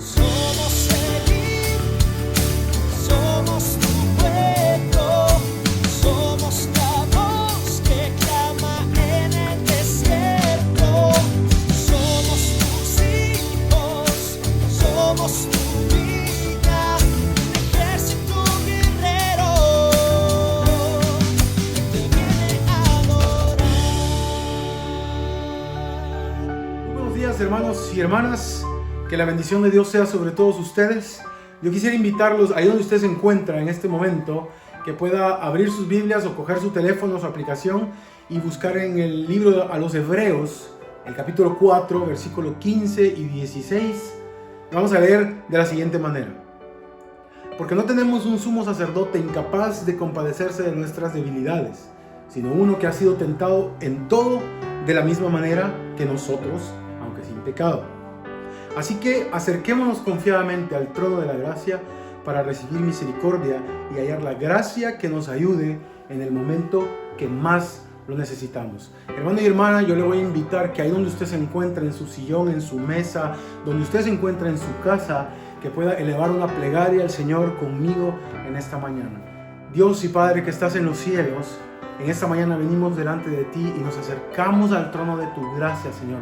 Somos seguir, somos tu pueblo, somos la voz que clama en el desierto. Somos tus hijos, somos tu vida, un ejército guerrero que te viene a adorar. Buenos días, hermanos y hermanas. Que la bendición de Dios sea sobre todos ustedes. Yo quisiera invitarlos, ahí donde usted se encuentra en este momento, que pueda abrir sus Biblias o coger su teléfono, su aplicación y buscar en el libro a los Hebreos, el capítulo 4, versículo 15 y 16. Vamos a leer de la siguiente manera. Porque no tenemos un sumo sacerdote incapaz de compadecerse de nuestras debilidades, sino uno que ha sido tentado en todo de la misma manera que nosotros, aunque sin pecado. Así que acerquémonos confiadamente al trono de la gracia para recibir misericordia y hallar la gracia que nos ayude en el momento que más lo necesitamos. Hermano y hermana, yo le voy a invitar que ahí donde usted se encuentra, en su sillón, en su mesa, donde usted se encuentra en su casa, que pueda elevar una plegaria al Señor conmigo en esta mañana. Dios y Padre que estás en los cielos, en esta mañana venimos delante de ti y nos acercamos al trono de tu gracia, Señor.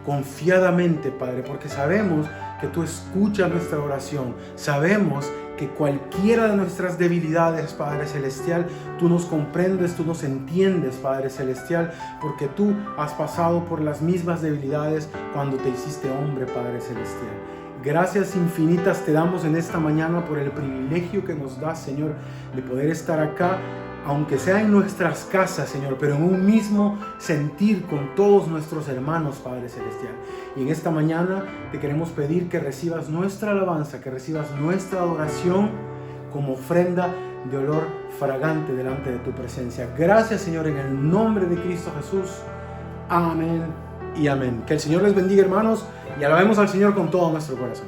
Confiadamente, Padre, porque sabemos que tú escuchas nuestra oración. Sabemos que cualquiera de nuestras debilidades, Padre Celestial, tú nos comprendes, tú nos entiendes, Padre Celestial, porque tú has pasado por las mismas debilidades cuando te hiciste hombre, Padre Celestial. Gracias infinitas te damos en esta mañana por el privilegio que nos das, Señor, de poder estar acá, aunque sea en nuestras casas, Señor, pero en un mismo sentir con todos nuestros hermanos, Padre Celestial. Y en esta mañana te queremos pedir que recibas nuestra alabanza, que recibas nuestra adoración como ofrenda de olor fragante delante de tu presencia. Gracias, Señor, en el nombre de Cristo Jesús. Amén y amén. Que el Señor les bendiga, hermanos, y alabemos al Señor con todo nuestro corazón.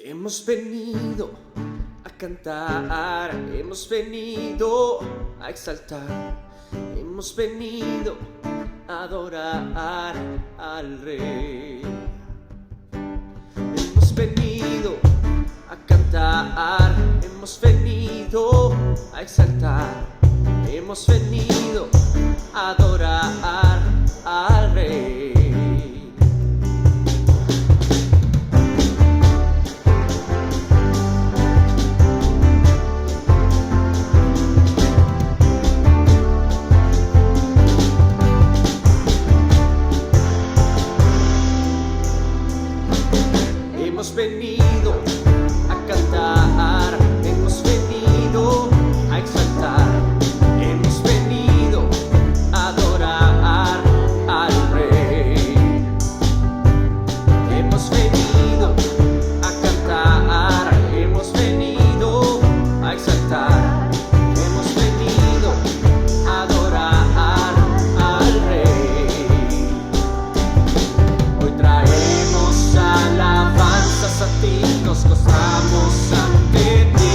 Hemos venido a cantar, hemos venido a exaltar, hemos venido a adorar al Rey. Hemos venido a cantar, hemos venido a exaltar, hemos venido a adorar al Rey. Hemos venido a cantar, hemos venido a exaltar, hemos venido a adorar al Rey. Hemos venido a cantar, hemos venido a exaltar, hemos venido a adorar al Rey. Hoy traemos alabanzas a ti, nos gozamos ante ti.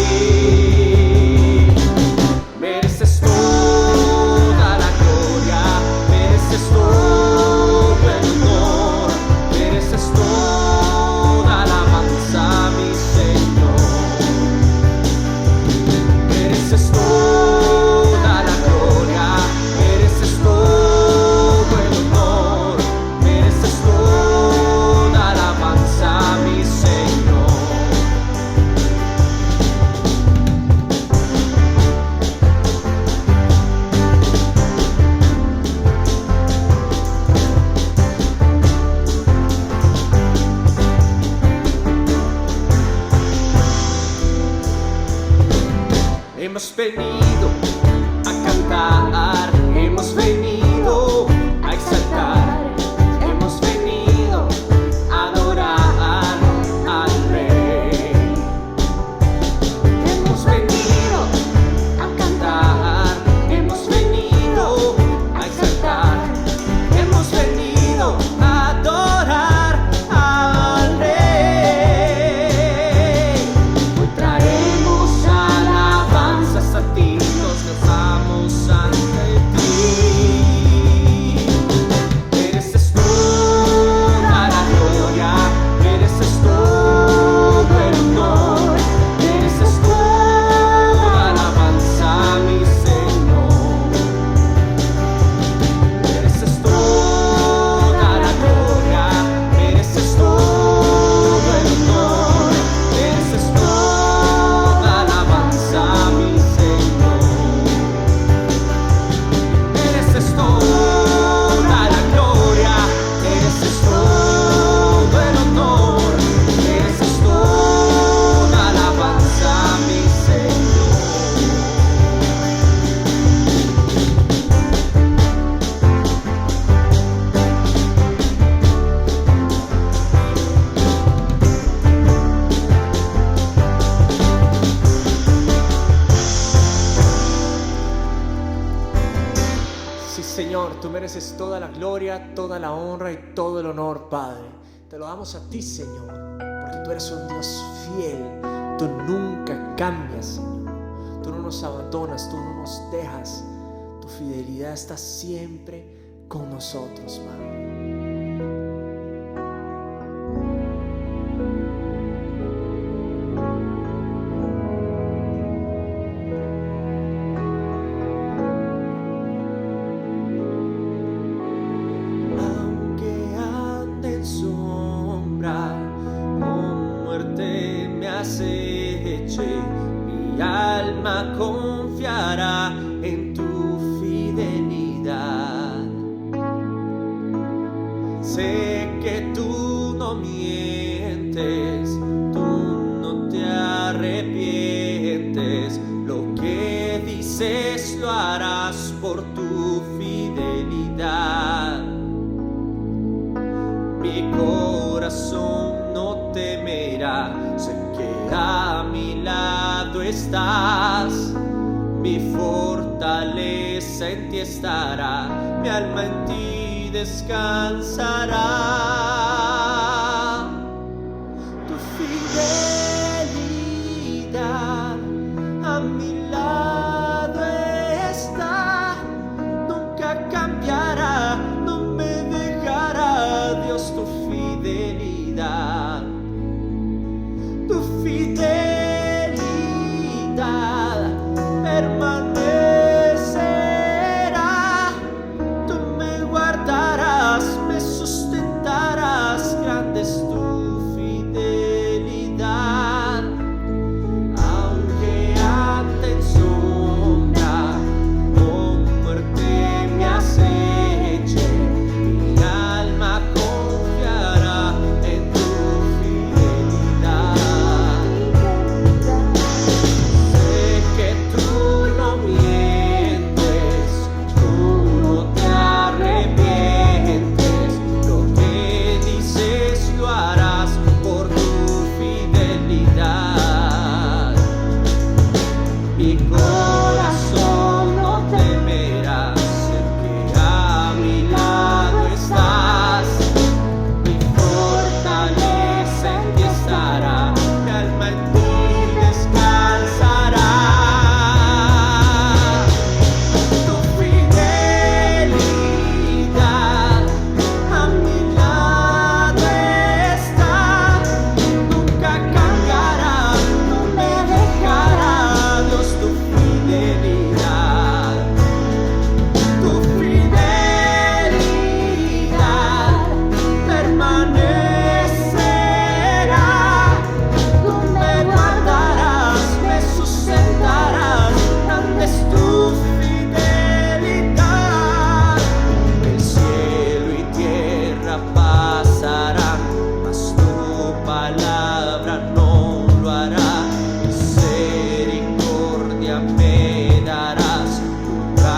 Mereces toda la gloria, mereces todo el honor, mereces toda alabanza, mi Señor. Mereces toda la gloria, mereces todo el honor, mereces toda alabanza, mi Señor. Hemos venido a cantar, hemos venido a exaltar, hemos venido a adorar al Rey. Hemos venido a cantar, hemos venido a exaltar, hemos venido a adorar al Rey. Hoy traemos alabanzas a ti, mereces toda la gloria, toda la honra y todo el honor, Padre. Te lo damos a ti, Señor, porque tú eres un Dios fiel. Tú nunca cambias, Señor. Tú no nos abandonas, tú no nos dejas. Tu fidelidad está siempre con nosotros, Padre. Mi alma confiará en tu fidelidad. Sé que tú no mientes, tú no te arrepientes. Lo que dices lo harás por tu fidelidad. Mi corazón no temerá, sé que a mi lado estás. Mi fortaleza en ti estará, mi alma en ti descansará. Tu fidelidad a mi lado está, nunca cambiará, no me dejará, Dios, tu fidelidad. Tu fidelidad permanecerá. Tú me guardarás, me sustentarás. Grande es tu fidelidad. Aunque ande en sombra, con muerte me aceche, mi alma confiará en tu fidelidad. Mi corazón no temerá, sé que a mi lado estás. Mi fortaleza en ti estará, mi alma en ti descansará. Tu fidelidad a mi lado está, nunca cambiará, no me dejará. Tu fidelidad permanecerá. Tú me guardarás, me sustentarás. Grande es tu fidelidad. El cielo y tierra pasarán, mas tu palabra no lo hará. Me darás, nunca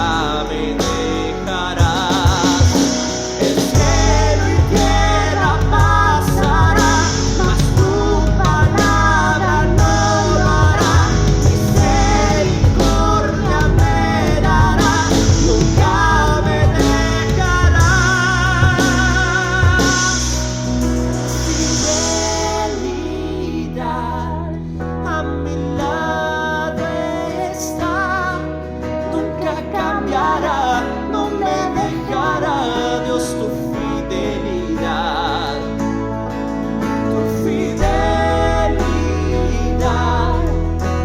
me dejarás. El cielo y tierra pasará, mas tu palabra no lo hará. Misericordia me darás, nunca me dejarás. Fidelidad a mi lado está, nunca cambiará, no me dejará, Dios, tu fidelidad. Tu fidelidad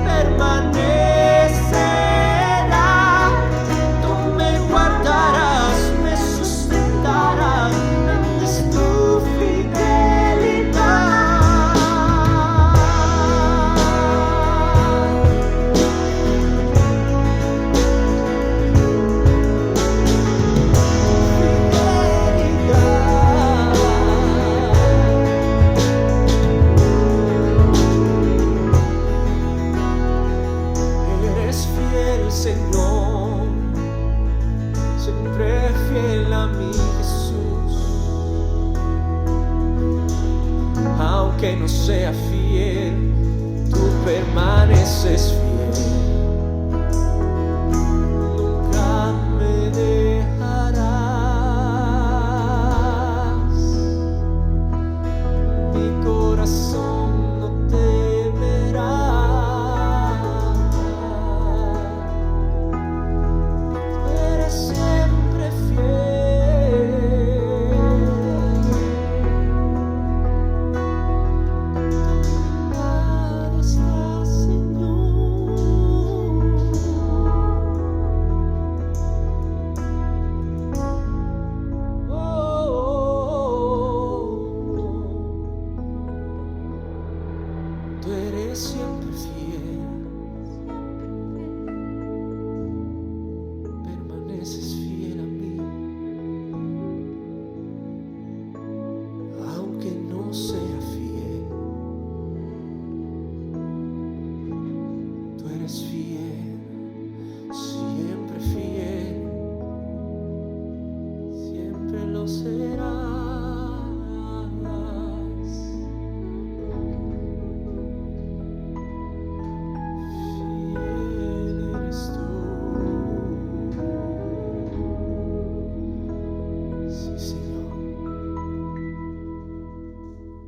permanecerá. Tú me guardarás, me sustentarás. Grande es tu fidelidad. Eres fiel, Señor, siempre fiel a mí, Jesús. Aunque no sea fiel, tú permaneces fiel. Nunca me dejarás. eres siempre fiel, permaneces fiel a mí, aunque no sea fiel, tú eres fiel, siempre fiel, siempre lo serás.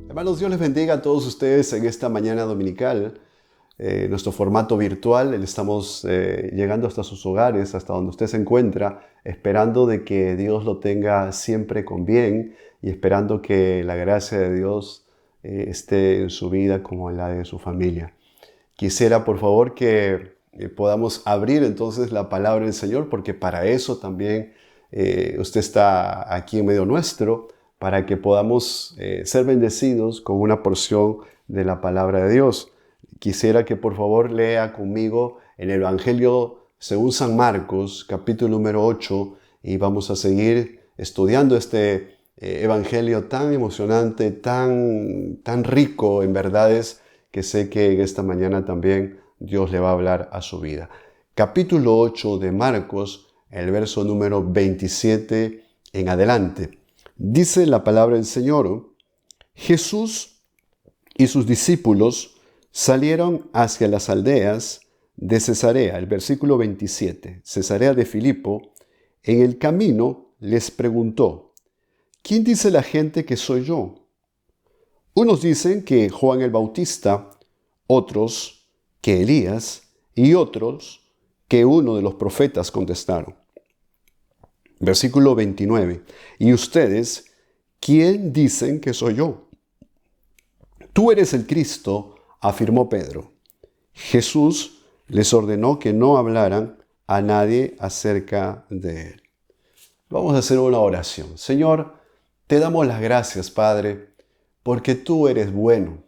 Hermanos, Dios les bendiga a todos ustedes en esta mañana dominical. Nuestro formato virtual, estamos llegando hasta sus hogares, hasta donde usted se encuentra, esperando de que Dios lo tenga siempre con bien y esperando que la gracia de Dios esté en su vida como en la de su familia. Quisiera, por favor, que podamos abrir entonces la palabra del Señor, porque para eso también usted está aquí en medio nuestro, para que podamos ser bendecidos con una porción de la palabra de Dios. Quisiera que por favor lea conmigo en el Evangelio según San Marcos, capítulo número 8, y vamos a seguir estudiando este Evangelio tan emocionante, tan rico en verdades, que sé que en esta mañana también Dios le va a hablar a su vida. Capítulo 8 de Marcos, el verso número 27 en adelante. Dice la palabra del Señor: Jesús y sus discípulos salieron hacia las aldeas de Cesarea, el versículo 27, Cesarea de Filipo. En el camino les preguntó: ¿quién dice la gente que soy yo? Unos dicen que Juan el Bautista, otros que Elías y otros que uno de los profetas, contestaron. Versículo 29. ¿Y ustedes quién dicen que soy yo? Tú eres el Cristo, afirmó Pedro. Jesús les ordenó que no hablaran a nadie acerca de él. Vamos a hacer una oración. Señor, te damos las gracias, Padre, porque tú eres bueno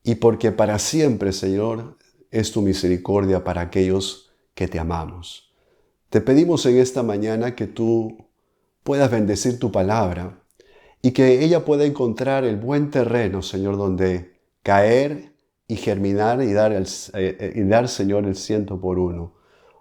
y porque para siempre, Señor, es tu misericordia para aquellos que te amamos. Te pedimos en esta mañana que tú puedas bendecir tu palabra y que ella pueda encontrar el buen terreno, Señor, donde caer y germinar y dar, Señor, el 100%.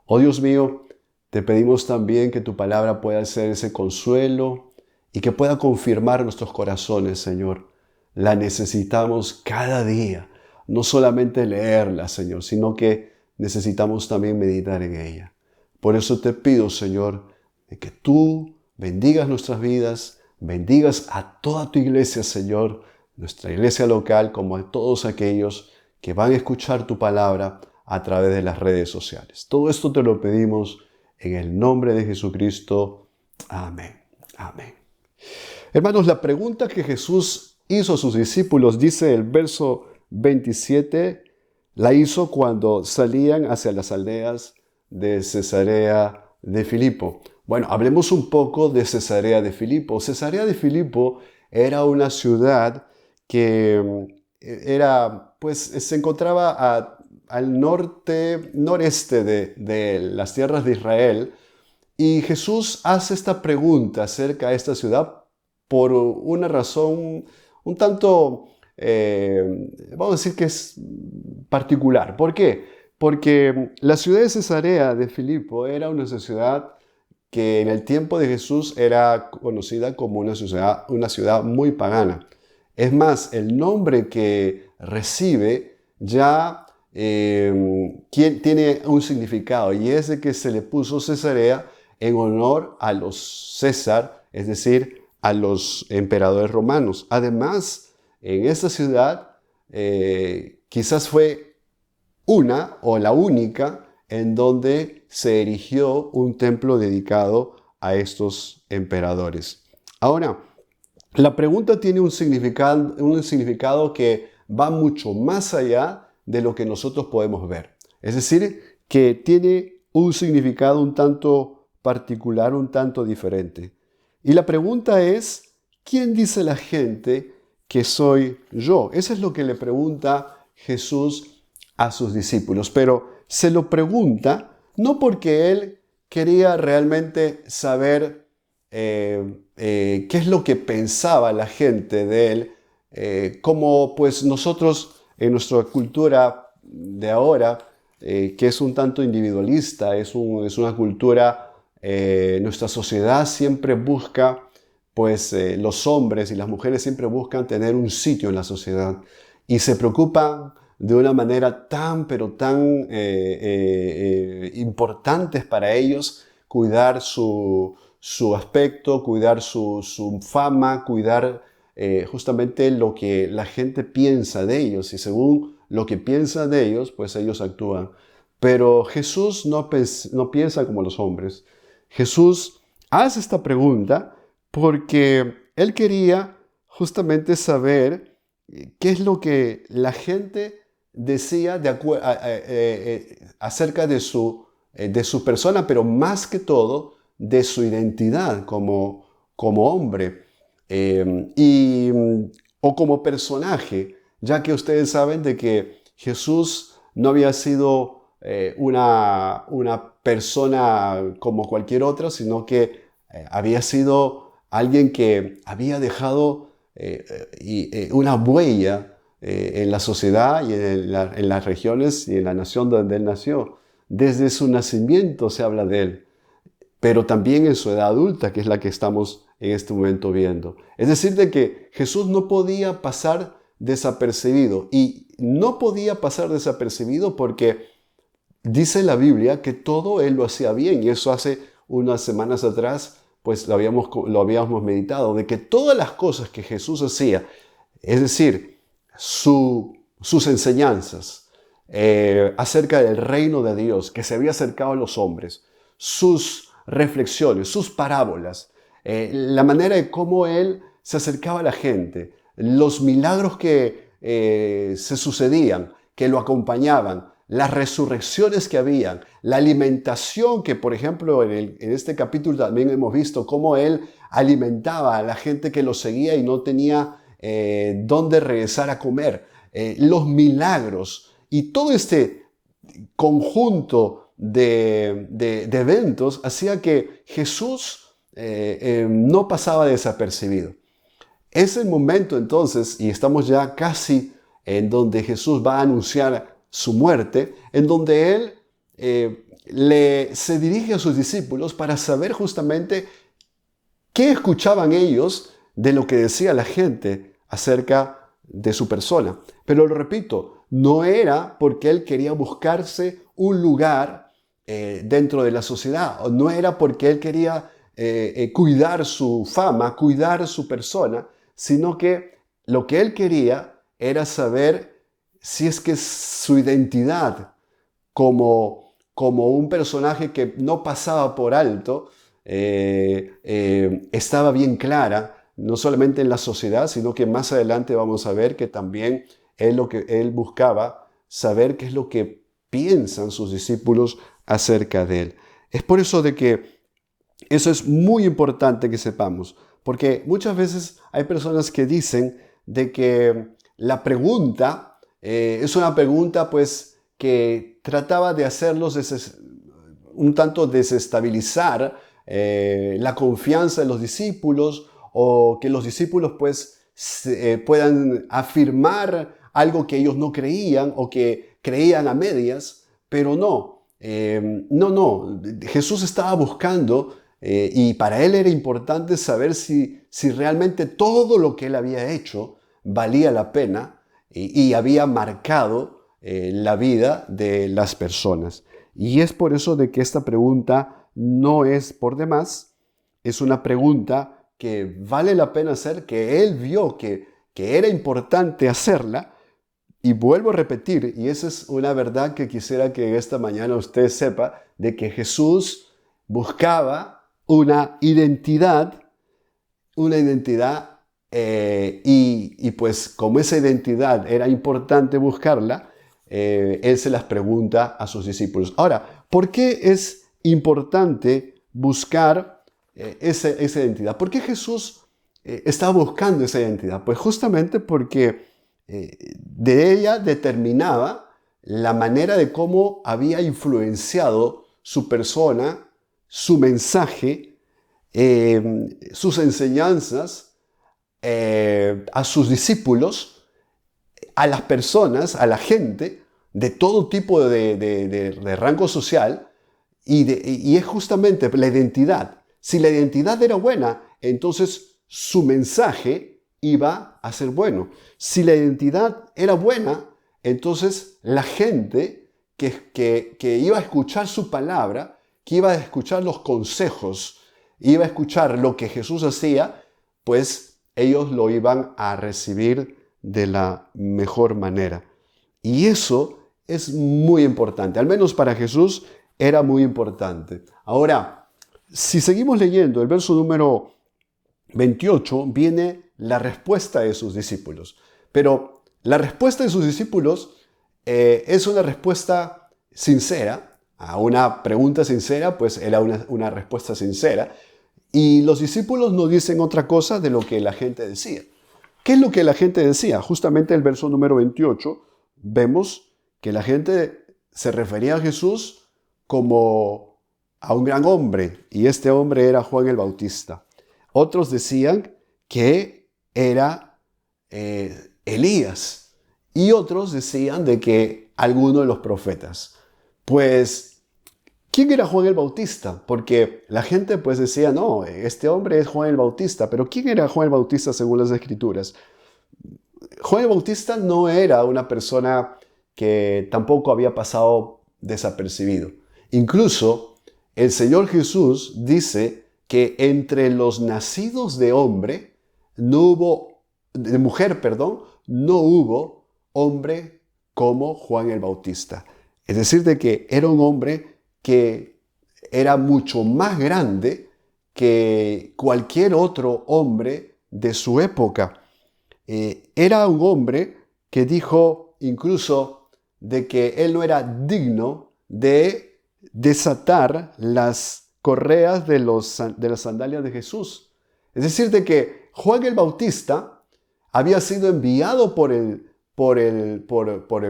Oh Dios mío, te pedimos también que tu palabra pueda ser ese consuelo y que pueda confirmar nuestros corazones, Señor. La necesitamos cada día, no solamente leerla, Señor, sino que necesitamos también meditar en ella. Por eso te pido, Señor, que tú bendigas nuestras vidas, bendigas a toda tu iglesia, Señor, nuestra iglesia local, como a todos aquellos que van a escuchar tu palabra a través de las redes sociales. Todo esto te lo pedimos en el nombre de Jesucristo. Amén. Amén. Hermanos, la pregunta que Jesús hizo a sus discípulos, dice el verso 27, la hizo cuando salían hacia las aldeas de Cesarea de Filipo. Bueno, hablemos un poco de Cesarea de Filipo. Cesarea de Filipo era una ciudad que se encontraba al noreste de las tierras de Israel. Y Jesús hace esta pregunta acerca de esta ciudad por una razón un tanto, vamos a decir que es particular. ¿Por qué? Porque la ciudad de Cesarea de Filipo era una ciudad que en el tiempo de Jesús era conocida como una ciudad muy pagana. Es más, el nombre que recibe ya tiene un significado, y es de que se le puso Cesarea en honor a los César, es decir, a los emperadores romanos. Además, en esta ciudad quizás fue una o la única en donde se erigió un templo dedicado a estos emperadores. Ahora, la pregunta tiene un significado que va mucho más allá de lo que nosotros podemos ver. Es decir, que tiene un significado un tanto particular, un tanto diferente. Y la pregunta es, ¿quién dice la gente que soy yo? Eso es lo que le pregunta Jesús a sus discípulos, pero se lo pregunta no porque él quería realmente saber qué es lo que pensaba la gente de él, como pues nosotros en nuestra cultura de ahora, que es un tanto individualista, es una cultura, nuestra sociedad siempre busca, pues los hombres y las mujeres siempre buscan tener un sitio en la sociedad y se preocupan de una manera tan, pero tan importantes para ellos, cuidar su aspecto, cuidar su fama, cuidar justamente lo que la gente piensa de ellos, y según lo que piensa de ellos, pues ellos actúan. Pero Jesús no piensa como los hombres. Jesús hace esta pregunta porque él quería justamente saber qué es lo que la gente decía acerca de su persona, pero más que todo de su identidad como hombre o como personaje, ya que ustedes saben de que Jesús no había sido una persona como cualquier otra, sino que había sido alguien que había dejado una huella en la sociedad y en las regiones y en la nación donde él nació. Desde su nacimiento se habla de él, pero también en su edad adulta, que es la que estamos en este momento viendo. Es decir, de que Jesús no podía pasar desapercibido, y no podía pasar desapercibido porque dice la Biblia que todo él lo hacía bien, y eso hace unas semanas atrás pues lo habíamos meditado, de que todas las cosas que Jesús hacía, es decir, sus enseñanzas acerca del reino de Dios que se había acercado a los hombres, sus reflexiones, sus parábolas, la manera de cómo él se acercaba a la gente, los milagros que se sucedían, que lo acompañaban, las resurrecciones que habían, la alimentación que, por ejemplo, en este capítulo también hemos visto cómo él alimentaba a la gente que lo seguía y no tenía dónde regresar a comer, los milagros y todo este conjunto de eventos hacía que Jesús no pasaba desapercibido. Es el momento entonces, y estamos ya casi en donde Jesús va a anunciar su muerte, en donde él se dirige a sus discípulos para saber justamente qué escuchaban ellos de lo que decía la gente acerca de su persona. Pero lo repito, no era porque él quería buscarse un lugar dentro de la sociedad, o no era porque él quería cuidar su fama, cuidar su persona, sino que lo que él quería era saber si es que su identidad como un personaje que no pasaba por alto estaba bien clara, no solamente en la sociedad, sino que más adelante vamos a ver que también él buscaba saber qué es lo que piensan sus discípulos acerca de él. Es por eso de que eso es muy importante que sepamos, porque muchas veces hay personas que dicen de que la pregunta es una pregunta pues que trataba de hacerlos un tanto desestabilizar la confianza de los discípulos, o que los discípulos pues puedan afirmar algo que ellos no creían o que creían a medias, pero no. Jesús estaba buscando y para él era importante saber si realmente todo lo que él había hecho valía la pena y había marcado la vida de las personas. Y es por eso de que esta pregunta no es por demás, es una pregunta que vale la pena hacer, que él vio que era importante hacerla. Y vuelvo a repetir, y esa es una verdad que quisiera que esta mañana usted sepa, de que Jesús buscaba una identidad, y pues como esa identidad era importante buscarla, él se las pregunta a sus discípulos. Ahora, ¿por qué es importante buscar esa identidad? ¿Por qué Jesús estaba buscando esa identidad? Pues justamente porque de ella determinaba la manera de cómo había influenciado su persona, su mensaje, sus enseñanzas a sus discípulos, a las personas, a la gente de todo tipo de rango social, y es justamente la identidad. Si la identidad era buena, entonces su mensaje iba a ser bueno. Si la identidad era buena, entonces la gente que iba a escuchar su palabra, que iba a escuchar los consejos, iba a escuchar lo que Jesús hacía, pues ellos lo iban a recibir de la mejor manera. Y eso es muy importante, al menos para Jesús era muy importante. Ahora, si seguimos leyendo el verso número 28, viene la respuesta de sus discípulos. Pero la respuesta de sus discípulos es una respuesta sincera. A una pregunta sincera, pues era una respuesta sincera. Y los discípulos no dicen otra cosa de lo que la gente decía. ¿Qué es lo que la gente decía? Justamente el verso número 28 vemos que la gente se refería a Jesús como a un gran hombre, y este hombre era Juan el Bautista. Otros decían que era Elías, y otros decían de que alguno de los profetas. Pues, ¿quién era Juan el Bautista? Porque la gente pues decía, no, este hombre es Juan el Bautista, pero ¿quién era Juan el Bautista según las Escrituras? Juan el Bautista no era una persona que tampoco había pasado desapercibido. Incluso el Señor Jesús dice que entre los nacidos de hombre no hubo hombre como Juan el Bautista. Es decir, de que era un hombre que era mucho más grande que cualquier otro hombre de su época. Era un hombre que dijo incluso de que él no era digno de desatar las correas de las sandalias de Jesús. Es decir, de que Juan el Bautista había sido enviado por el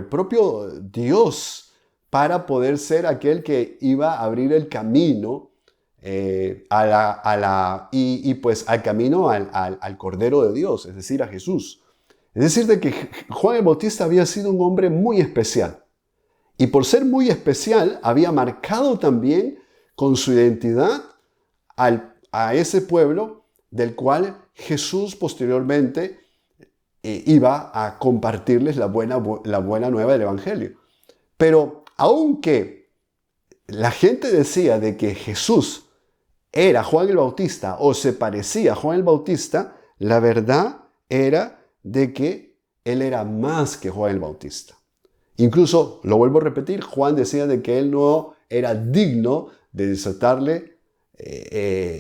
propio Dios para poder ser aquel que iba a abrir el camino pues al camino al Cordero de Dios, es decir, a Jesús. Es decir, de que Juan el Bautista había sido un hombre muy especial. Y por ser muy especial, había marcado también con su identidad a ese pueblo del cual Jesús posteriormente iba a compartirles la buena nueva del Evangelio. Pero aunque la gente decía de que Jesús era Juan el Bautista o se parecía a Juan el Bautista, la verdad era de que él era más que Juan el Bautista. Incluso, lo vuelvo a repetir, Juan decía de que él no era digno de desatarle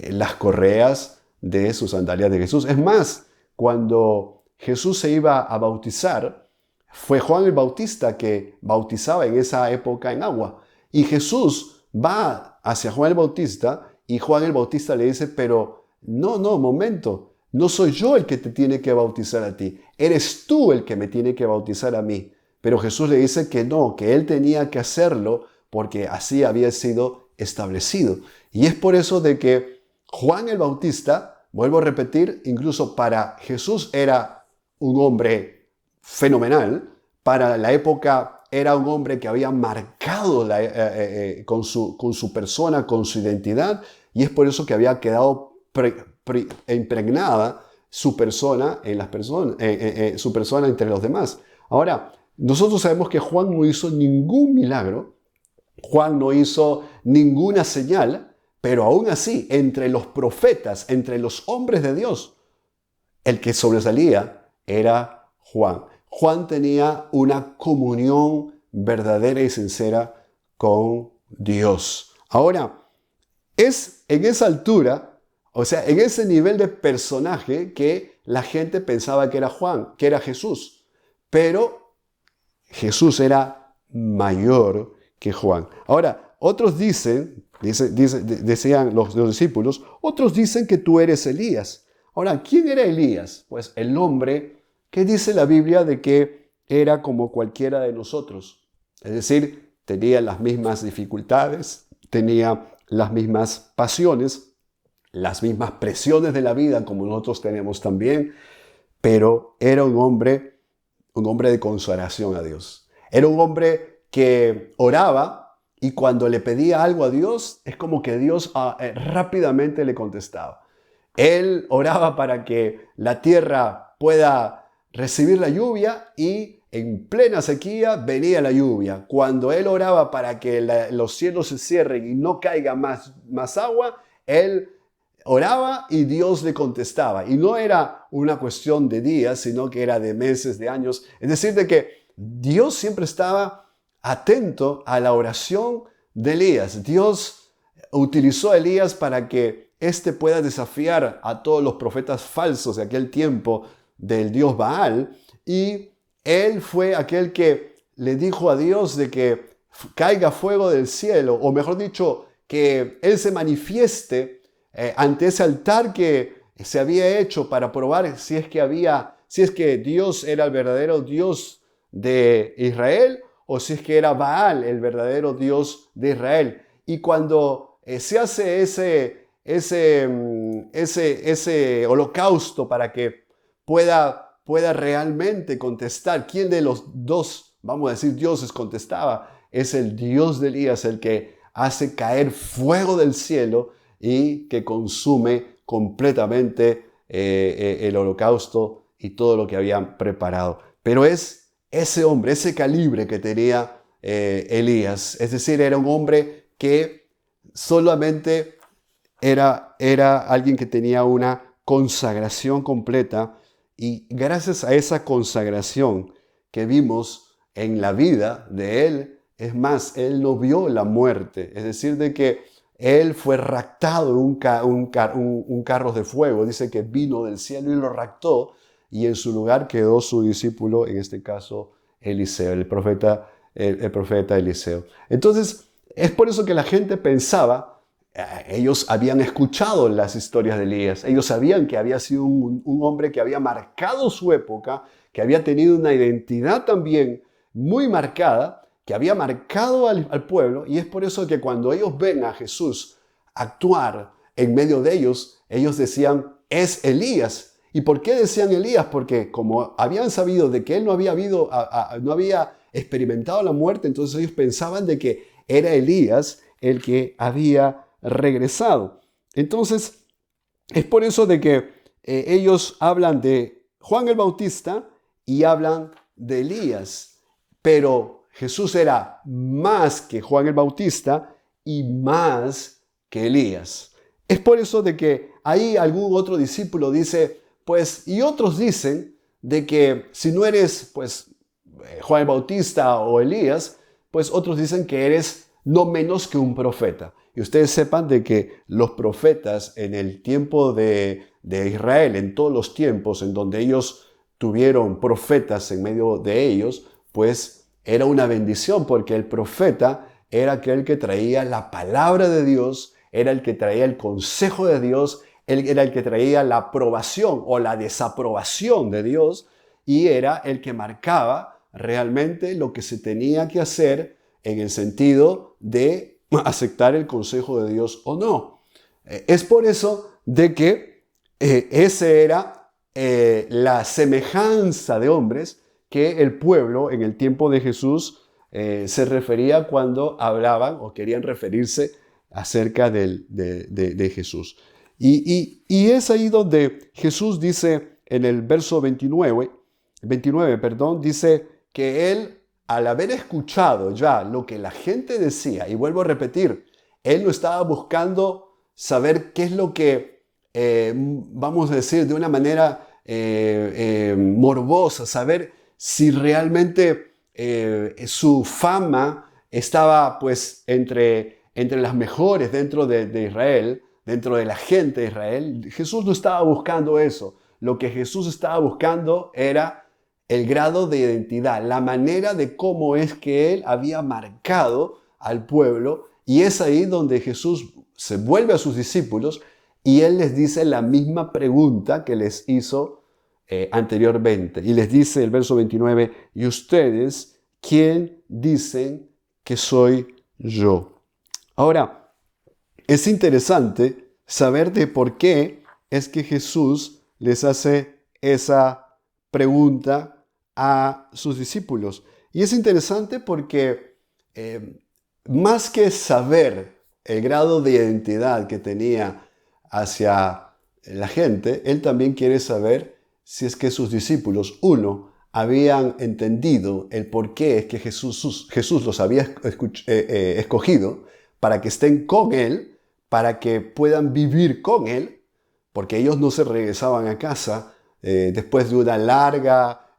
las correas de sus sandalias de Jesús. Es más, cuando Jesús se iba a bautizar, fue Juan el Bautista que bautizaba en esa época en agua. Y Jesús va hacia Juan el Bautista y Juan el Bautista le dice, pero no, momento, no soy yo el que te tiene que bautizar a ti, eres tú el que me tiene que bautizar a mí. Pero Jesús le dice que no, que él tenía que hacerlo porque así había sido establecido. Y es por eso de que Juan el Bautista, vuelvo a repetir, incluso para Jesús era un hombre fenomenal, para la época era un hombre que había marcado con su persona, con su identidad, y es por eso que había quedado impregnada su persona su persona entre los demás. Ahora, nosotros sabemos que Juan no hizo ningún milagro, Juan no hizo ninguna señal, pero aún así, entre los profetas, entre los hombres de Dios, el que sobresalía era Juan. Juan tenía una comunión verdadera y sincera con Dios. Ahora, es en esa altura, o sea, en ese nivel de personaje que la gente pensaba que era Juan, que era Jesús. Pero Jesús era mayor que Juan. Ahora, otros decían los discípulos, otros dicen que tú eres Elías. Ahora, ¿quién era Elías? Pues el hombre que dice la Biblia de que era como cualquiera de nosotros. Es decir, tenía las mismas dificultades, tenía las mismas pasiones, las mismas presiones de la vida como nosotros tenemos también, pero era un hombre de consagración a Dios. Era un hombre que oraba y cuando le pedía algo a Dios, es como que Dios rápidamente le contestaba. Él oraba para que la tierra pueda recibir la lluvia y en plena sequía venía la lluvia. Cuando él oraba para que los cielos se cierren y no caiga más agua, él oraba y Dios le contestaba. Y no era una cuestión de días, sino que era de meses, de años. Es decir, de que Dios siempre estaba atento a la oración de Elías. Dios utilizó a Elías para que éste pueda desafiar a todos los profetas falsos de aquel tiempo del dios Baal. Y él fue aquel que le dijo a Dios de que caiga fuego del cielo, o mejor dicho, que él se manifieste ante ese altar que se había hecho para probar si es que Dios era el verdadero Dios de Israel o si es que era Baal el verdadero Dios de Israel. Y cuando se hace ese holocausto para que pueda realmente contestar, ¿quién de los dos, vamos a decir, dioses contestaba? Es el Dios de Elías el que hace caer fuego del cielo y que consume completamente el holocausto y todo lo que habían preparado. Pero es ese hombre, ese calibre que tenía Elías. Es decir, era un hombre que solamente era alguien que tenía una consagración completa, y gracias a esa consagración que vimos en la vida de él, es más, él no vio la muerte. Es decir, de que él fue raptado en un carro de fuego. Dice que vino del cielo y lo raptó, y en su lugar quedó su discípulo, en este caso Eliseo, el profeta Eliseo. Entonces, es por eso que la gente pensaba, ellos habían escuchado las historias de Elías, ellos sabían que había sido un hombre que había marcado su época, que había tenido una identidad también muy marcada, que había marcado al pueblo, y es por eso que cuando ellos ven a Jesús actuar en medio de ellos, ellos decían, es Elías. ¿Y por qué decían Elías? Porque como habían sabido de que él no había experimentado la muerte, entonces ellos pensaban de que era Elías el que había regresado. Entonces, es por eso de que ellos hablan de Juan el Bautista y hablan de Elías, pero Jesús era más que Juan el Bautista y más que Elías. Es por eso de que ahí algún otro discípulo dice, pues, y otros dicen de que si no eres, pues, Juan el Bautista o Elías, pues otros dicen que eres no menos que un profeta. Y ustedes sepan de que los profetas en el tiempo de Israel, en todos los tiempos en donde ellos tuvieron profetas en medio de ellos, pues era una bendición, porque el profeta era aquel que traía la palabra de Dios, era el que traía el consejo de Dios, él era el que traía la aprobación o la desaprobación de Dios, y era el que marcaba realmente lo que se tenía que hacer en el sentido de aceptar el consejo de Dios o no. Es por eso de que ese era la semejanza de hombres que el pueblo en el tiempo de Jesús se refería cuando hablaban o querían referirse acerca de Jesús. Y es ahí donde Jesús dice en el verso 29, dice que él, al haber escuchado ya lo que la gente decía, y vuelvo a repetir, él no estaba buscando saber qué es lo que, vamos a decir de una manera morbosa, saber si realmente su fama estaba pues entre las mejores dentro de Israel, dentro de la gente de Israel. Jesús no estaba buscando eso. Lo que Jesús estaba buscando era el grado de identidad, la manera de cómo es que él había marcado al pueblo. Y es ahí donde Jesús se vuelve a sus discípulos y él les dice la misma pregunta que les hizo anteriormente. Y les dice el verso 29, ¿y ustedes quién dicen que soy yo? Ahora, es interesante saber de por qué es que Jesús les hace esa pregunta a sus discípulos. Y es interesante porque más que saber el grado de identidad que tenía hacia la gente, él también quiere saber si es que sus discípulos, uno, habían entendido el por qué es que Jesús los había escogido para que estén con él, para que puedan vivir con él, porque ellos no se regresaban a casa después de una larga,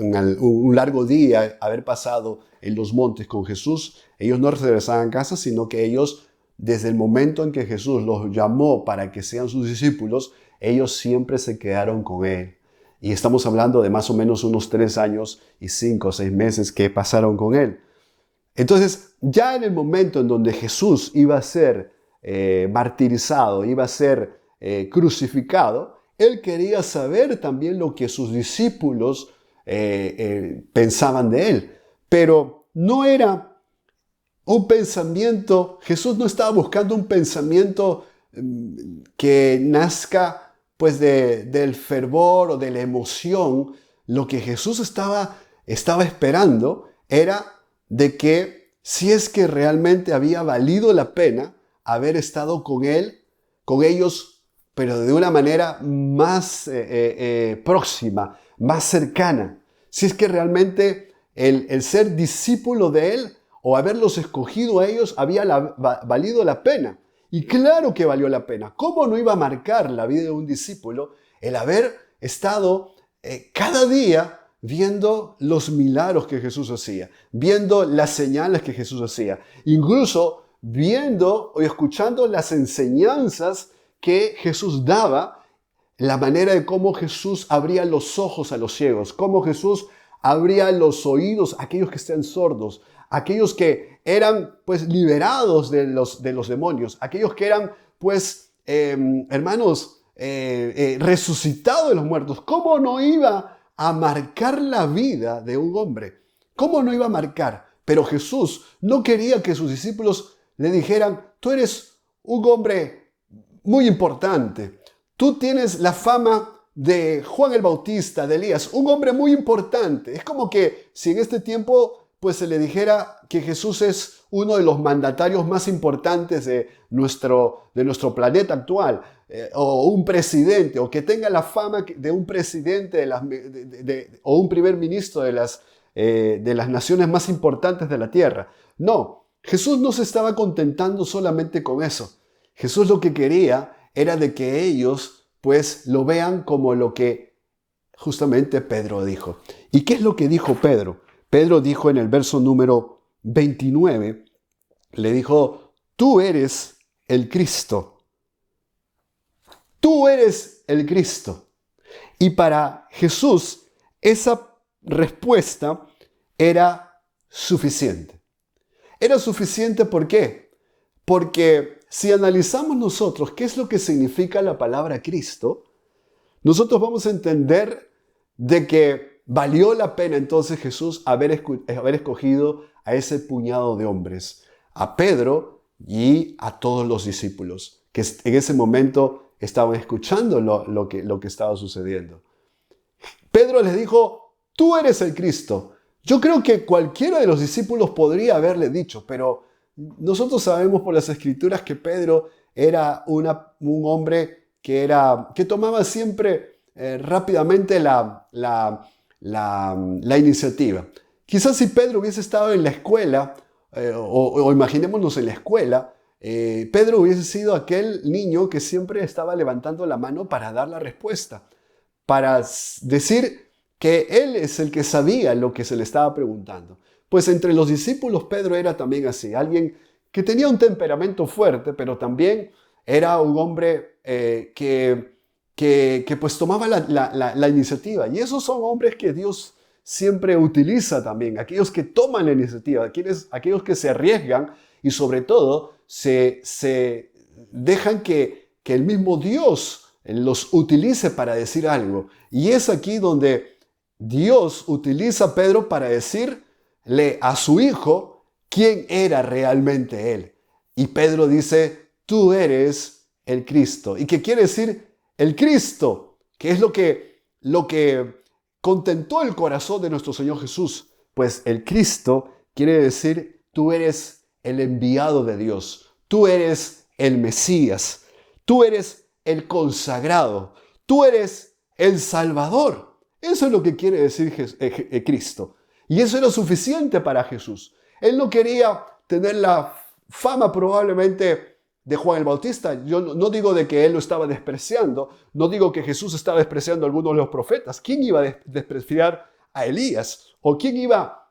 un largo día haber pasado en los montes con Jesús. Ellos no regresaban a casa, sino que ellos, desde el momento en que Jesús los llamó para que sean sus discípulos, ellos siempre se quedaron con él. Y estamos hablando de más o menos unos 3 años y 5 o 6 meses que pasaron con él. Entonces, ya en el momento en donde Jesús iba a ser martirizado, iba a ser crucificado, él quería saber también lo que sus discípulos pensaban de él. Pero no era un pensamiento, Jesús no estaba buscando un pensamiento que nazca pues del fervor o de la emoción. Lo que Jesús estaba esperando era de que si es que realmente había valido la pena haber estado con ellos, pero de una manera más próxima, más cercana. Si es que realmente el ser discípulo de él o haberlos escogido a ellos había valido la pena. Y claro que valió la pena. ¿Cómo no iba a marcar la vida de un discípulo el haber estado cada día viendo los milagros que Jesús hacía, viendo las señales que Jesús hacía, incluso viendo o escuchando las enseñanzas que Jesús daba, la manera de cómo Jesús abría los ojos a los ciegos, cómo Jesús abría los oídos a aquellos que están sordos, aquellos que eran pues liberados de los demonios, aquellos que eran pues resucitados de los muertos. ¿Cómo no iba a marcar la vida de un hombre? ¿Cómo no iba a marcar? Pero Jesús no quería que sus discípulos le dijeran: tú eres un hombre muy importante, tú tienes la fama de Juan el Bautista, de Elías, un hombre muy importante. Es como que si en este tiempo pues se le dijera que Jesús es uno de los mandatarios más importantes de nuestro planeta actual, o un presidente, o que tenga la fama de un presidente o un primer ministro de las naciones más importantes de la tierra. No, Jesús no se estaba contentando solamente con eso. Jesús lo que quería era de que ellos pues lo vean como lo que justamente Pedro dijo. ¿Y qué es lo que dijo Pedro? Pedro dijo en el verso número 29, le dijo: tú eres el Cristo. Tú eres el Cristo. Y para Jesús esa respuesta era suficiente. Era suficiente, ¿por qué? Porque si analizamos nosotros qué es lo que significa la palabra Cristo, nosotros vamos a entender de que valió la pena entonces Jesús haber escogido a ese puñado de hombres, a Pedro y a todos los discípulos, que en ese momento estaban escuchando lo que estaba sucediendo. Pedro les dijo: tú eres el Cristo. Yo creo que cualquiera de los discípulos podría haberle dicho, pero nosotros sabemos por las Escrituras que Pedro era un hombre que tomaba siempre rápidamente la iniciativa. Quizás si Pedro hubiese estado en la escuela, o imaginémonos en la escuela, Pedro hubiese sido aquel niño que siempre estaba levantando la mano para dar la respuesta, para decir que él es el que sabía lo que se le estaba preguntando. Pues entre los discípulos Pedro era también así, alguien que tenía un temperamento fuerte, pero también era un hombre que pues tomaba la iniciativa. Y esos son hombres que Dios siempre utiliza también, aquellos que toman la iniciativa, aquellos que se arriesgan y sobre todo se dejan que el mismo Dios los utilice para decir algo. Y es aquí donde Dios utiliza a Pedro para decirle a su hijo quién era realmente él. Y Pedro dice, tú eres el Cristo. ¿Y qué quiere decir el Cristo? Que es lo que contentó el corazón de nuestro Señor Jesús. Pues el Cristo quiere decir, tú eres el enviado de Dios. Tú eres el Mesías. Tú eres el consagrado. Tú eres el Salvador. Eso es lo que quiere decir Cristo. Y eso era suficiente para Jesús. Él no quería tener la fama probablemente de Juan el Bautista. Yo no digo de que él lo estaba despreciando. No digo que Jesús estaba despreciando a algunos de los profetas. ¿Quién iba a despreciar a Elías? ¿O quién iba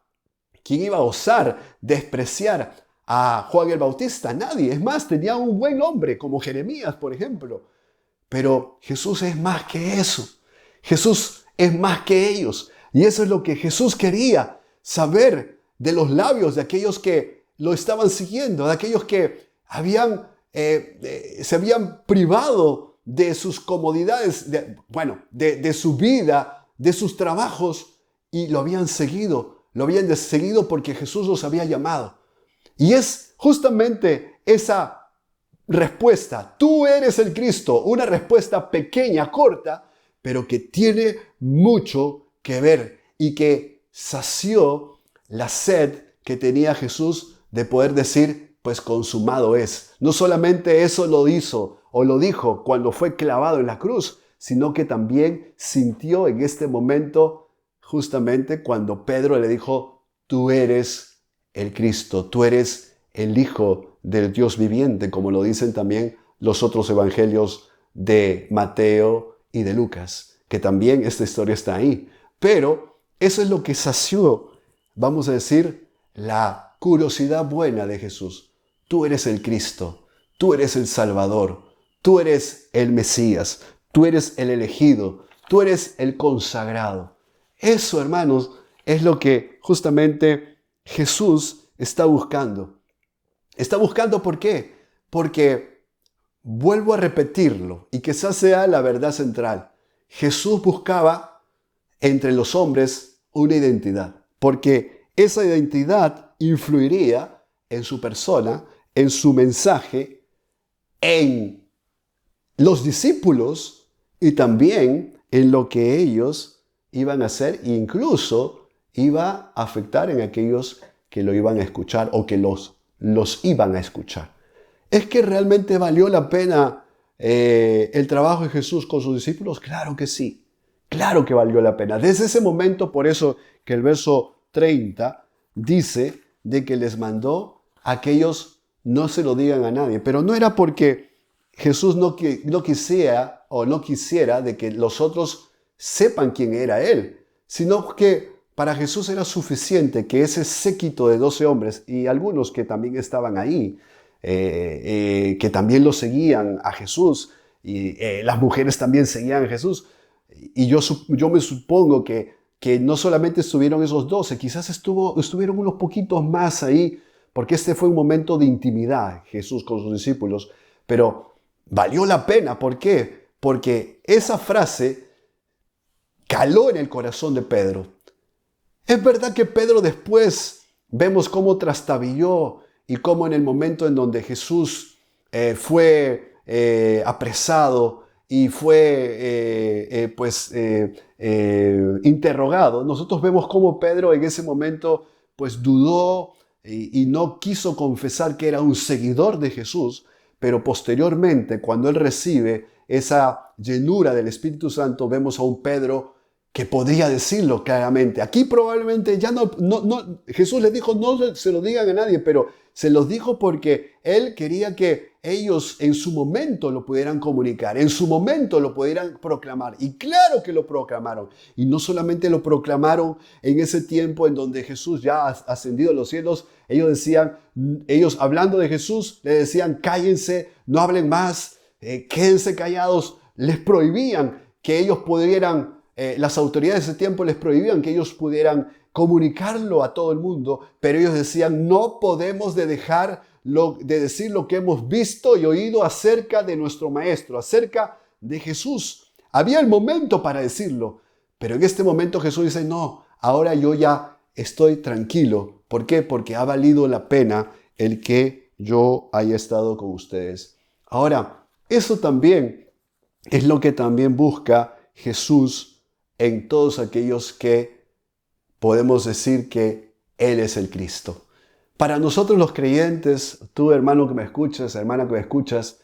a osar despreciar a Juan el Bautista? Nadie. Es más, tenía un buen hombre como Jeremías, por ejemplo. Pero Jesús es más que eso. Jesús es más que ellos. Y eso es lo que Jesús quería saber de los labios de aquellos que lo estaban siguiendo, de aquellos que se habían privado de sus comodidades, de su vida, de sus trabajos, y lo habían seguido porque Jesús los había llamado. Y es justamente esa respuesta, tú eres el Cristo, una respuesta pequeña, corta, pero que tiene mucho que ver y que sació la sed que tenía Jesús de poder decir, pues consumado es. No solamente eso lo hizo o lo dijo cuando fue clavado en la cruz, sino que también sintió en este momento justamente cuando Pedro le dijo, tú eres el Cristo, tú eres el Hijo del Dios viviente, como lo dicen también los otros evangelios de Mateo y de Lucas, que también esta historia está ahí. Pero eso es lo que sació, vamos a decir, la curiosidad buena de Jesús. Tú eres el Cristo, tú eres el Salvador, tú eres el Mesías, tú eres el elegido, tú eres el consagrado. Eso, hermanos, es lo que justamente Jesús está buscando. Está buscando, ¿por qué? Porque, vuelvo a repetirlo, y quizás sea la verdad central, Jesús buscaba entre los hombres una identidad, porque esa identidad influiría en su persona, en su mensaje, en los discípulos y también en lo que ellos iban a hacer, e incluso iba a afectar en aquellos que lo iban a escuchar o que los iban a escuchar. ¿Es que realmente valió la pena el trabajo de Jesús con sus discípulos? Claro que sí. Claro que valió la pena. Desde ese momento, por eso que el verso 30 dice de que les mandó a aquellos no se lo digan a nadie. Pero no era porque Jesús no quisiera de que los otros sepan quién era Él, sino que para Jesús era suficiente que ese séquito de 12 hombres y algunos que también estaban ahí, que también lo seguían a Jesús, y las mujeres también seguían a Jesús. Y yo me supongo que no solamente estuvieron esos 12, quizás estuvieron unos poquitos más ahí, porque este fue un momento de intimidad, Jesús con sus discípulos. Pero valió la pena, ¿por qué? Porque esa frase caló en el corazón de Pedro. Es verdad que Pedro después vemos cómo trastabilló y cómo en el momento en donde Jesús fue apresado y fue interrogado, nosotros vemos cómo Pedro en ese momento pues dudó y no quiso confesar que era un seguidor de Jesús, pero posteriormente cuando él recibe esa llenura del Espíritu Santo, vemos a un Pedro que podría decirlo claramente. Aquí probablemente ya no Jesús les dijo no se lo digan a nadie, pero se los dijo porque Él quería que ellos en su momento lo pudieran comunicar, en su momento lo pudieran proclamar. Y claro que lo proclamaron. Y no solamente lo proclamaron en ese tiempo en donde Jesús ya ha ascendido a los cielos. Ellos hablando de Jesús, le decían cállense, no hablen más, quédense callados. Les prohibían que ellos pudieran, las autoridades de ese tiempo les prohibían que ellos pudieran comunicarlo a todo el mundo, pero ellos decían, no podemos dejar de decir lo que hemos visto y oído acerca de nuestro Maestro, acerca de Jesús. Había el momento para decirlo, pero en este momento Jesús dice, no, ahora yo ya estoy tranquilo. ¿Por qué? Porque ha valido la pena el que yo haya estado con ustedes. Ahora, eso también es lo que también busca Jesús en todos aquellos que podemos decir que Él es el Cristo. Para nosotros los creyentes, tú hermano que me escuchas, hermana que me escuchas,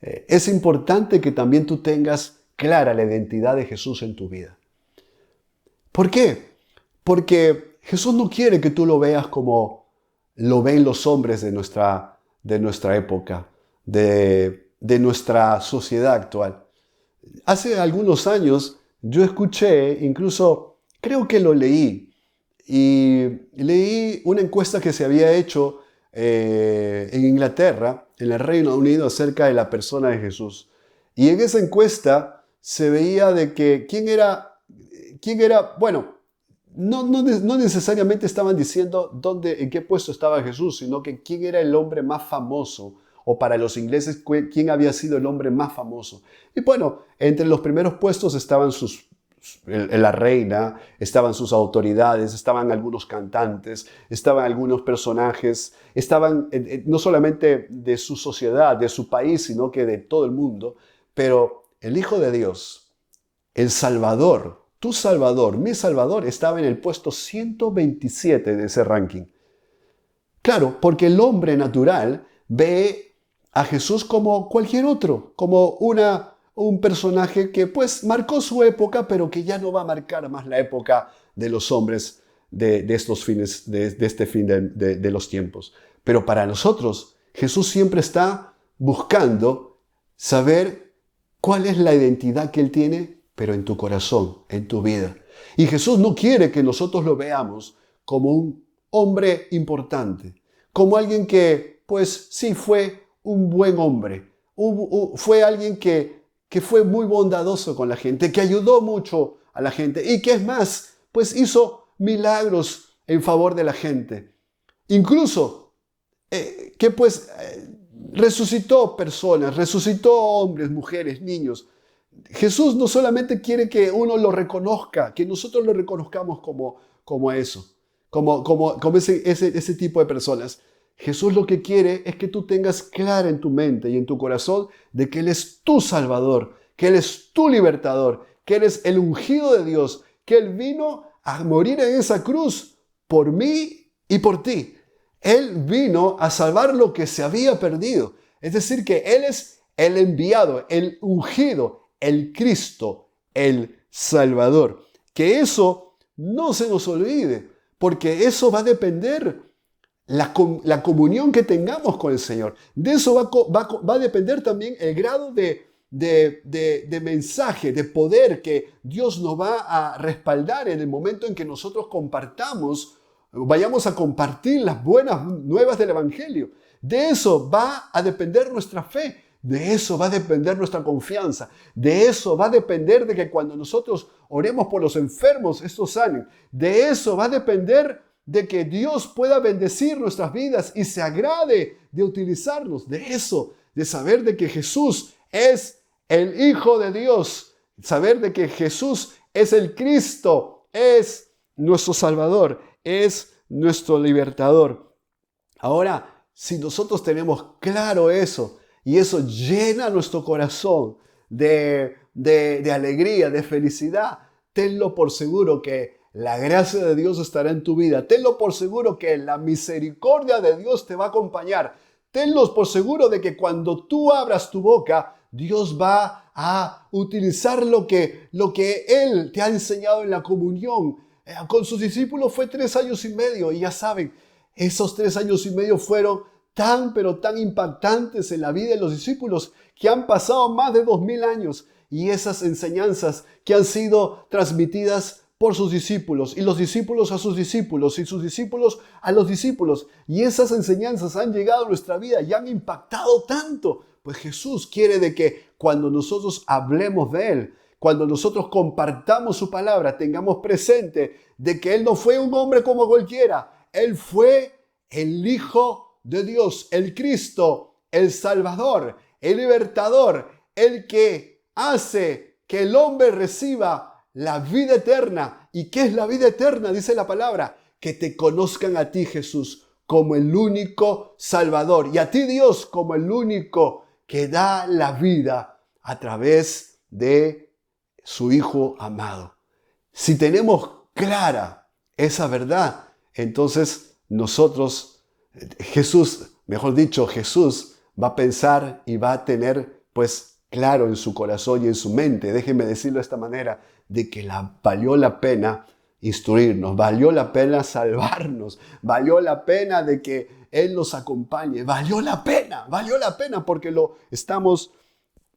es importante que también tú tengas clara la identidad de Jesús en tu vida. ¿Por qué? Porque Jesús no quiere que tú lo veas como lo ven los hombres de nuestra época, de nuestra sociedad actual. Hace algunos años yo escuché, incluso creo que lo leí, y leí una encuesta que se había hecho en Inglaterra, en el Reino Unido, acerca de la persona de Jesús. Y en esa encuesta se veía de que quién era, bueno, no necesariamente estaban diciendo en qué puesto estaba Jesús, sino que quién era el hombre más famoso, o para los ingleses, quién había sido el hombre más famoso. Y bueno, entre los primeros puestos estaban la reina, estaban sus autoridades, estaban algunos cantantes, estaban algunos personajes, estaban no solamente de su sociedad, de su país, sino que de todo el mundo. Pero el Hijo de Dios, el Salvador, tu Salvador, mi Salvador, estaba en el puesto 127 de ese ranking. Claro, porque el hombre natural ve a Jesús como cualquier otro, como un personaje que pues marcó su época, pero que ya no va a marcar más la época de los hombres de estos fines, de este fin de los tiempos. Pero para nosotros, Jesús siempre está buscando saber cuál es la identidad que Él tiene, pero en tu corazón, en tu vida. Y Jesús no quiere que nosotros lo veamos como un hombre importante, como alguien que pues sí fue un buen hombre, fue alguien que fue muy bondadoso con la gente, que ayudó mucho a la gente y que es más, pues hizo milagros en favor de la gente. Incluso que pues resucitó personas, resucitó hombres, mujeres, niños. Jesús no solamente quiere que uno lo reconozca, que nosotros lo reconozcamos como eso, como ese tipo de personas. Jesús lo que quiere es que tú tengas clara en tu mente y en tu corazón de que Él es tu Salvador, que Él es tu libertador, que eres el ungido de Dios, que Él vino a morir en esa cruz por mí y por ti. Él vino a salvar lo que se había perdido. Es decir, que Él es el enviado, el ungido, el Cristo, el Salvador. Que eso no se nos olvide, porque eso va a depender la comunión que tengamos con el Señor. De eso va a depender también el grado de mensaje, de poder que Dios nos va a respaldar en el momento en que nosotros vayamos a compartir las buenas nuevas del Evangelio. De eso va a depender nuestra fe, de eso va a depender nuestra confianza, de eso va a depender de que cuando nosotros oremos por los enfermos, estos sanen. De eso va a depender de que Dios pueda bendecir nuestras vidas y se agrade de utilizarnos. De eso, de saber de que Jesús es el Hijo de Dios, saber de que Jesús es el Cristo, es nuestro Salvador, es nuestro libertador. Ahora, si nosotros tenemos claro eso, y eso llena nuestro corazón de alegría, de felicidad, tenlo por seguro que la gracia de Dios estará en tu vida. Tenlo por seguro que la misericordia de Dios te va a acompañar. Tenlo por seguro de que cuando tú abras tu boca, Dios va a utilizar lo que Él te ha enseñado en la comunión. Con sus discípulos fue 3 años y medio y ya saben, esos 3 años y medio fueron pero tan impactantes en la vida de los discípulos que han pasado más de 2000 años y esas enseñanzas que han sido transmitidas por sus discípulos y los discípulos a sus discípulos y sus discípulos a los discípulos. Y esas enseñanzas han llegado a nuestra vida y han impactado tanto. Pues Jesús quiere de que cuando nosotros hablemos de Él, cuando nosotros compartamos su palabra, tengamos presente de que Él no fue un hombre como cualquiera. Él fue el Hijo de Dios, el Cristo, el Salvador, el libertador, el que hace que el hombre reciba la vida eterna. ¿Y qué es la vida eterna? Dice la palabra, que te conozcan a ti, Jesús, como el único Salvador, y a ti, Dios, como el único que da la vida a través de su Hijo amado. Si tenemos clara esa verdad, entonces nosotros, Jesús va a pensar y va a tener pues claro en su corazón y en su mente, déjenme decirlo de esta manera, de que valió la pena instruirnos, valió la pena salvarnos, valió la pena de que Él nos acompañe, valió la pena porque lo estamos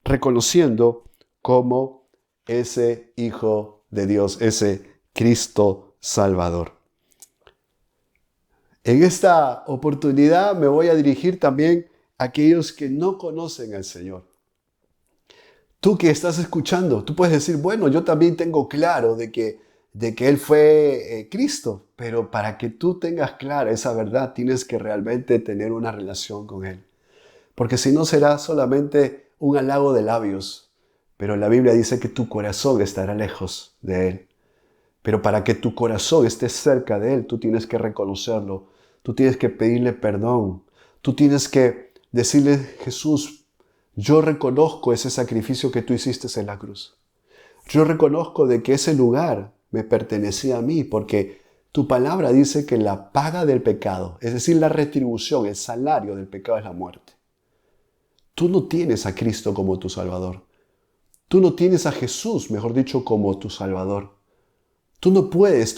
reconociendo como ese Hijo de Dios, ese Cristo Salvador. En esta oportunidad me voy a dirigir también a aquellos que no conocen al Señor. Tú que estás escuchando, tú puedes decir, bueno, yo también tengo claro de que Él fue Cristo, pero para que tú tengas clara esa verdad, tienes que realmente tener una relación con Él. Porque si no será solamente un halago de labios, pero la Biblia dice que tu corazón estará lejos de Él. Pero para que tu corazón esté cerca de Él, tú tienes que reconocerlo, tú tienes que pedirle perdón, tú tienes que decirle, Jesús, yo reconozco ese sacrificio que tú hiciste en la cruz. Yo reconozco de que ese lugar me pertenecía a mí, porque tu palabra dice que la paga del pecado, es decir, la retribución, el salario del pecado es la muerte. Tú no tienes a Cristo como tu Salvador. Tú no tienes a Jesús, mejor dicho, como tu Salvador. Tú no puedes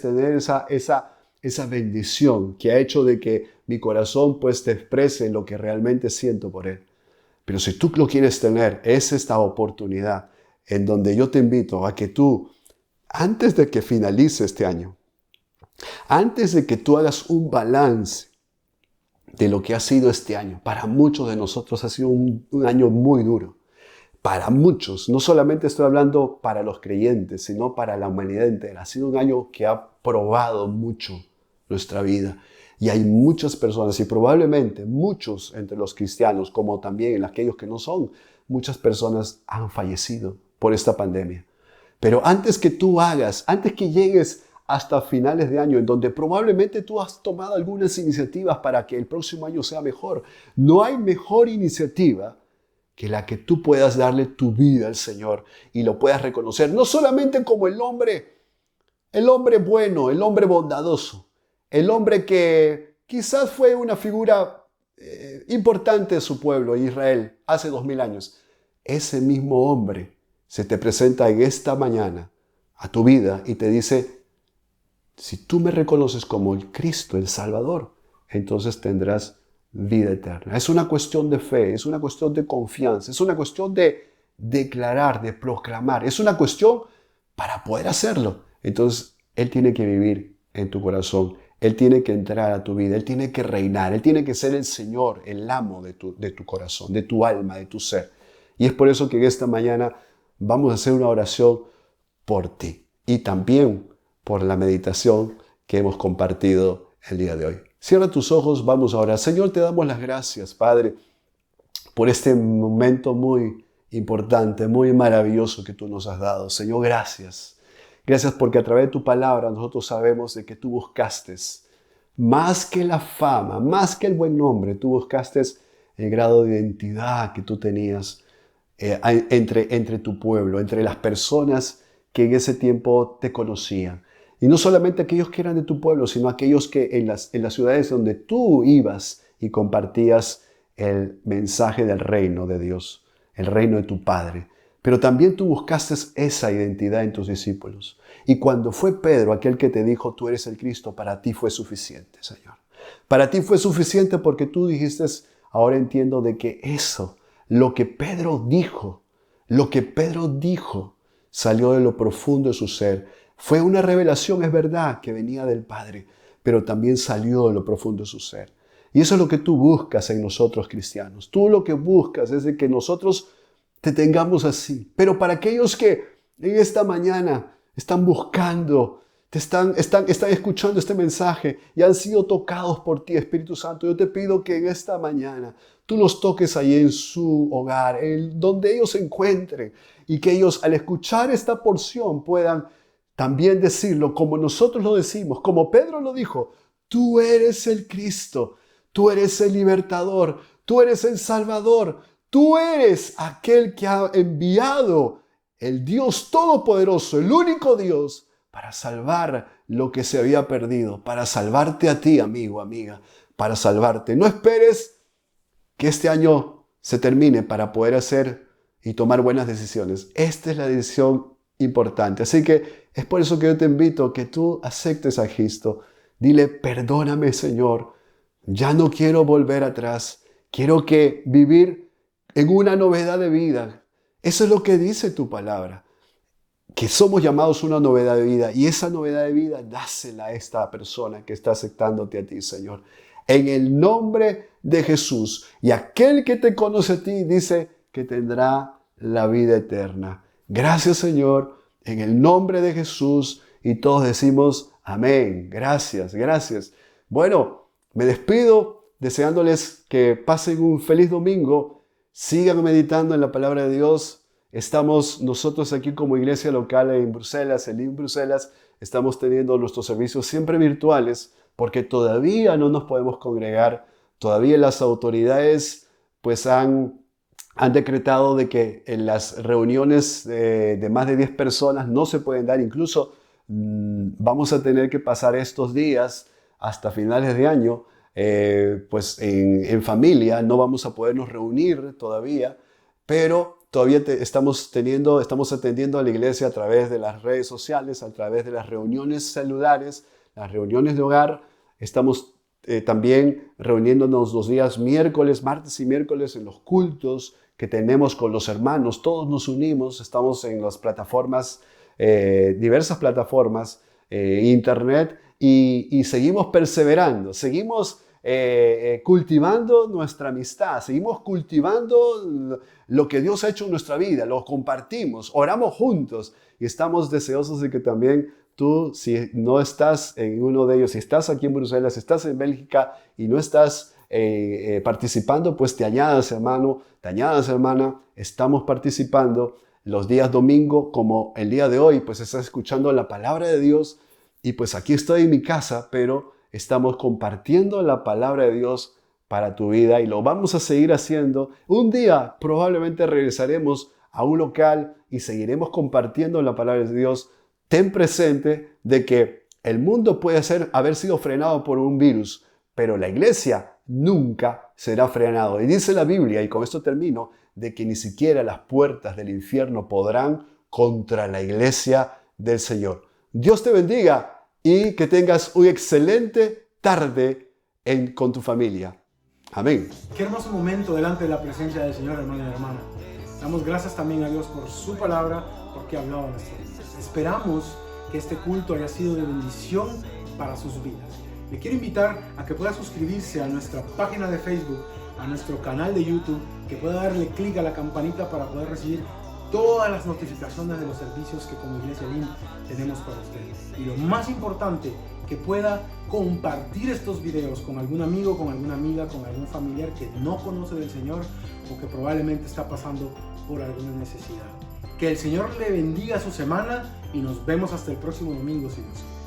tener esa bendición que ha hecho de que mi corazón pues te exprese lo que realmente siento por Él. Pero si tú lo quieres tener, es esta oportunidad en donde yo te invito a que tú, antes de que finalice este año, antes de que tú hagas un balance de lo que ha sido este año, para muchos de nosotros ha sido un año muy duro. Para muchos, no solamente estoy hablando para los creyentes, sino para la humanidad entera. Ha sido un año que ha probado mucho nuestra vida. Y hay muchas personas, y probablemente muchos entre los cristianos, como también en aquellos que no son, muchas personas han fallecido por esta pandemia. Pero antes que llegues hasta finales de año, en donde probablemente tú has tomado algunas iniciativas para que el próximo año sea mejor, no hay mejor iniciativa que la que tú puedas darle tu vida al Señor y lo puedas reconocer, no solamente como el hombre bueno, el hombre bondadoso, el hombre que quizás fue una figura importante de su pueblo, Israel, hace 2000 años. Ese mismo hombre se te presenta en esta mañana a tu vida y te dice, si tú me reconoces como el Cristo, el Salvador, entonces tendrás vida eterna. Es una cuestión de fe, es una cuestión de confianza, es una cuestión de declarar, de proclamar, es una cuestión para poder hacerlo. Entonces, Él tiene que vivir en tu corazón, Él tiene que entrar a tu vida, Él tiene que reinar, Él tiene que ser el Señor, el amo de tu corazón, de tu alma, de tu ser. Y es por eso que en esta mañana vamos a hacer una oración por ti y también por la meditación que hemos compartido el día de hoy. Cierra tus ojos, vamos a orar. Señor, te damos las gracias, Padre, por este momento muy importante, muy maravilloso que tú nos has dado. Señor, gracias. Gracias porque a través de tu palabra nosotros sabemos de que tú buscaste más que la fama, más que el buen nombre, tú buscaste el grado de identidad que tú tenías entre tu pueblo, entre las personas que en ese tiempo te conocían. Y no solamente aquellos que eran de tu pueblo, sino aquellos que en las ciudades donde tú ibas y compartías el mensaje del reino de Dios, el reino de tu Padre. Pero también tú buscaste esa identidad en tus discípulos. Y cuando fue Pedro aquel que te dijo, tú eres el Cristo, para ti fue suficiente, Señor. Para ti fue suficiente porque tú dijiste, ahora entiendo de que eso, lo que Pedro dijo, salió de lo profundo de su ser. Fue una revelación, es verdad, que venía del Padre, pero también salió de lo profundo de su ser. Y eso es lo que tú buscas en nosotros cristianos. Tú lo que buscas es de que nosotros te tengamos así. Pero para aquellos que en esta mañana están buscando están escuchando este mensaje y han sido tocados por ti, Espíritu Santo. Yo te pido que en esta mañana tú los toques ahí en su hogar, donde ellos se encuentren, y que ellos al escuchar esta porción puedan también decirlo como nosotros lo decimos, como Pedro lo dijo: tú eres el Cristo, tú eres el libertador, tú eres el Salvador, tú eres aquel que ha enviado el Dios Todopoderoso, el único Dios, para salvar lo que se había perdido, para salvarte a ti, amigo, amiga, para salvarte. No esperes que este año se termine para poder hacer y tomar buenas decisiones. Esta es la decisión importante. Así que es por eso que yo te invito a que tú aceptes a Cristo. Dile: perdóname, Señor, ya no quiero volver atrás. Quiero vivir en una novedad de vida. Eso es lo que dice tu palabra, que somos llamados a una novedad de vida, y esa novedad de vida dásela a esta persona que está aceptándote a ti, Señor. En el nombre de Jesús. Y aquel que te conoce a ti dice que tendrá la vida eterna. Gracias, Señor, en el nombre de Jesús. Y todos decimos amén. Gracias, gracias. Bueno, me despido deseándoles que pasen un feliz domingo. Sigan meditando en la palabra de Dios. Estamos nosotros aquí como iglesia local en Bruselas, en Bruselas, estamos teniendo nuestros servicios siempre virtuales porque todavía no nos podemos congregar. Todavía las autoridades pues han decretado de que en las reuniones de más de 10 personas no se pueden dar. Incluso vamos a tener que pasar estos días hasta finales de año pues en familia. No vamos a podernos reunir todavía, pero todavía estamos atendiendo a la iglesia a través de las redes sociales, a través de las reuniones celulares, las reuniones de hogar. Estamos también reuniéndonos los días martes y miércoles en los cultos que tenemos con los hermanos. Todos nos unimos, estamos en las plataformas, diversas plataformas, internet, y seguimos perseverando, seguimos cultivando nuestra amistad, seguimos cultivando lo que Dios ha hecho en nuestra vida, lo compartimos, oramos juntos, y estamos deseosos de que también tú, si no estás en uno de ellos, si estás aquí en Bruselas, si estás en Bélgica y no estás participando, pues te añadas, hermano, te añadas, hermana. Estamos participando los días domingo, como el día de hoy, pues estás escuchando la palabra de Dios, y pues aquí estoy en mi casa, pero estamos compartiendo la palabra de Dios para tu vida, y lo vamos a seguir haciendo. Un día probablemente regresaremos a un local y seguiremos compartiendo la palabra de Dios. Ten presente de que el mundo puede haber sido frenado por un virus, pero la iglesia nunca será frenado. Y dice la Biblia, y con esto termino, de que ni siquiera las puertas del infierno podrán contra la iglesia del Señor. Dios te bendiga y que tengas una excelente tarde con tu familia. Amén. Qué hermoso momento delante de la presencia del Señor, hermano y hermana. Damos gracias también a Dios por su palabra, porque ha hablado a nuestras vidas. Esperamos que este culto haya sido de bendición para sus vidas. Le quiero invitar a que pueda suscribirse a nuestra página de Facebook, a nuestro canal de YouTube, que pueda darle clic a la campanita para poder recibir todas las notificaciones de los servicios que como Iglesia LIM tenemos para ustedes. Y lo más importante, que pueda compartir estos videos con algún amigo, con alguna amiga, con algún familiar que no conoce del Señor o que probablemente está pasando por alguna necesidad. Que el Señor le bendiga su semana y nos vemos hasta el próximo domingo, si Dios quiere.